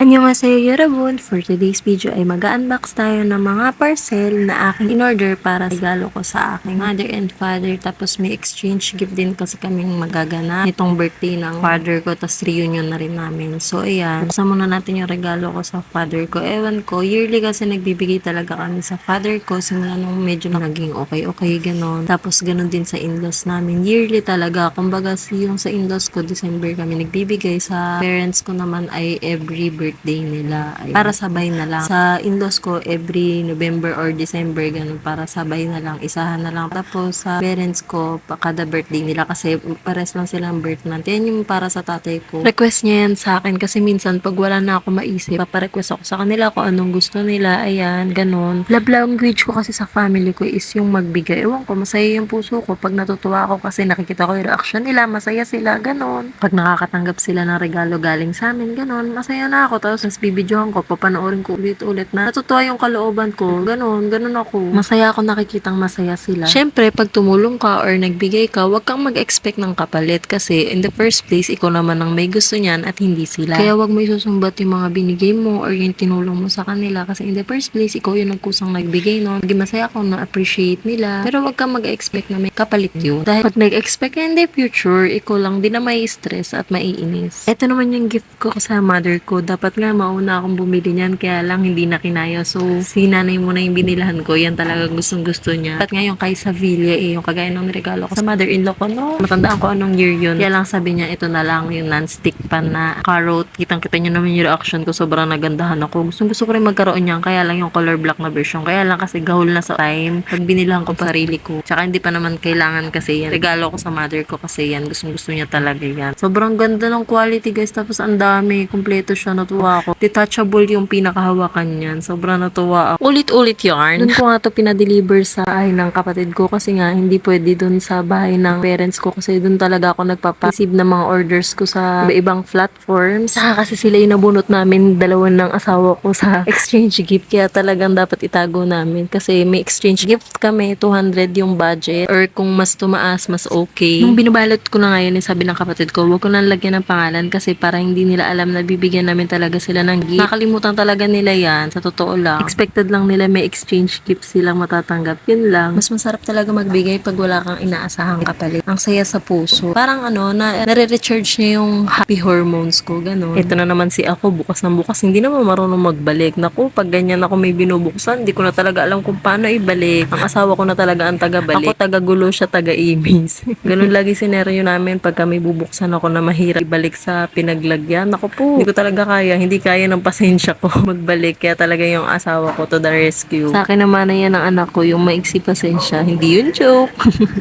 Annyeonghaseyo Yorobun! For today's video ay mag-unbox tayo ng mga parcel na aking in-order para regalo ko sa aking mother and father. Tapos may exchange gift din kasi kaming magaganap nitong birthday ng father ko. Tapos reunion na rin namin. So ayan, buksan muna natin yung regalo ko sa father ko. Ewan ko, yearly kasi nagbibigay talaga kami sa father ko. Simula nung medyo naging okay, ganon. Tapos ganon din sa in-laws namin. Yearly talaga. Kumbaga yung sa in-laws ko, December kami nagbibigay. Sa parents ko naman ay every birthday nila ay para sabay na lang. Sa in-laws ko, every November or December, ganun, para sabay na lang, isahan na lang. Tapos sa parents ko, kada birthday nila kasi pares lang silang birth month. Yan yung para sa tatay ko. Request niya yan sa akin kasi minsan pag wala na ako maisip, paparequest ako sa kanila kung anong gusto nila. Ayan, ganun. Love language ko kasi sa family ko is yung magbigay. Ewan ko, masaya yung puso ko pag natutuwa ako kasi nakikita ko yung reaction nila, masaya sila, ganun. Pag nakakatanggap sila ng regalo galing sa amin, ganun, masaya na ako. Tapos bibidyohan ko, papanoorin ko ulit-ulit na natutuwa yung kalooban ko. Ganun ako. Masaya ako nakikitang masaya sila. Syempre, pag tumulong ka or nagbigay ka, wag kang mag-expect ng kapalit kasi in the first place, ikaw naman ang may gusto niyan at hindi sila. Kaya wag mo isusumbat yung mga binigay mo or yung tinulong mo sa kanila kasi in the first place, ikaw yung nagkusang nagbigay, no? Maging masaya ako na-appreciate nila. Pero wag kang mag-expect na may kapalit yun. Dahil pag nag-expect ka in the future, ikaw lang din na may stress at maiinis. Ito naman yung gift ko sa mother ko. Dapat nga mauna akong bumili niyan kaya lang hindi na kinaya. So, si nanay muna yung binilahan ko. Yan talaga gustong gusto niya. Dapat nga yung kay Sevilla yung kagaya ng regalo ko sa mother-in-law ko. No, matandaan ko anong year yun. Kaya lang sabi niya, ito na lang yung non-stick pan na carrot. Kitang-kita niyo naman yung reaction ko. Sobrang nagandahan ako. Gusto ko rin magkaroon niyan. Kaya lang yung color black na version. Kaya lang kasi gahol na sa time. Pag binilahan ko pa sarili ko. Tsaka hindi pa naman kailangan kasi yan. Regalo ko sa mother ko kasi yan. Gusto niya talaga yan. Sobrang ganda ng quality guys. Tapos ang dami. Kompleto siya. Natuwa ako. Detachable yung pinakahawakan niyan. Sobrang natuwa ako. Ulit-ulit yarn. Doon ko nga to pinadeliver sa bahay ng kapatid ko kasi nga hindi pwede doon sa bahay ng parents ko kasi doon talaga ako nagpapa-receive ng mga orders ko sa ibang platforms. Saka kasi sila yung nabunot namin dalawa ng asawa ko sa exchange gift. Kaya talagang dapat itago namin kasi may exchange gift kami. 200 yung budget or kung mas tumaas, mas okay. Nung binabalot ko na ngayon, sabi ng kapatid ko, huwag ko nang lagyan ng pangalan kasi para hindi nila alam na bibigyan namin talaga sila ng gift. Nakalimutan talaga nila yan. Sa totoo lang. Expected lang nila may exchange gift silang matatanggap. Yun lang. Mas masarap talaga magbigay pag wala kang inaasahang kapalit. Ang saya sa puso. Parang nare-recharge niya yung happy hormones ko. Ganon. Ito na naman si ako. Bukas ng bukas. Hindi naman marunong magbalik. Naku, pag ganyan ako may binubuksan, hindi ko na talaga alam kung paano ibalik. Ang asawa ko na talaga ang taga-balik. Ako taga-gulo siya, taga-imis. Ganon lagi sineryo namin pag kami bubuksan ako na mahirap ibalik sa pinaglagyan. Ako po, hindi ko talaga kaya. Hindi kaya ng pasensya ko magbalik. Kaya talaga yung asawa ko to the rescue. Sa akin naman na yan ang anak ko, yung maiksi pasensya. Hindi yun joke.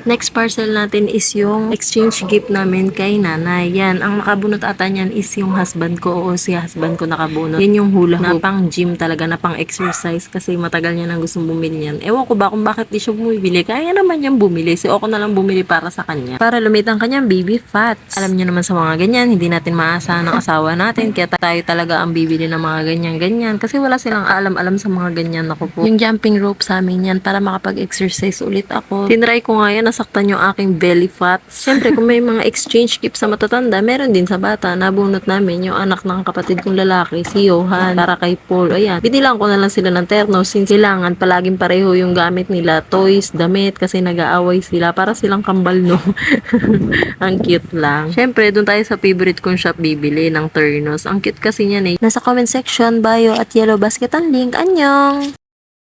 Next parcel natin is yung exchange gift namin kay nanay. Yan, ang nakabunot ata niyan is yung husband ko o si husband ko nakabunot. Yan yung hula hoop. Na pang gym talaga, na pang exercise kasi matagal niya nang gustong bumili yan. Ewan ko ba kung bakit di siya bumibili. Kaya naman niyang bumili. Si ako na lang bumili para sa kanya. Para lumit ang kanyang baby fats. Alam niyo naman sa mga ganyan, hindi natin maasahan ng asawa natin. Kaya tayo talaga ang bibili ng mga ganyan-ganyan. Kasi wala silang alam-alam sa mga ganyan. Ako po. Yung jumping rope sa amin yan para makapag-exercise ulit ako. Tinry ko nga yan, nasaktan yung aking belly fat. Siyempre, kung may mga exchange gift sa matatanda, meron din sa bata. Nabunot namin yung anak ng kapatid kong lalaki, si Johan, para kay Paul. Ayan, binilang ko na lang sila ng terno since kailangan palaging pareho yung gamit nila. Toys, damit, kasi nag-aaway sila. Para silang kambal, no? Ang cute lang. Siyempre, doon tayo sa favorite kong shop bibili ng ternos. Ang cute kasi niyan eh. Nasa comment section, bio at yellow basket ang link. Anyong!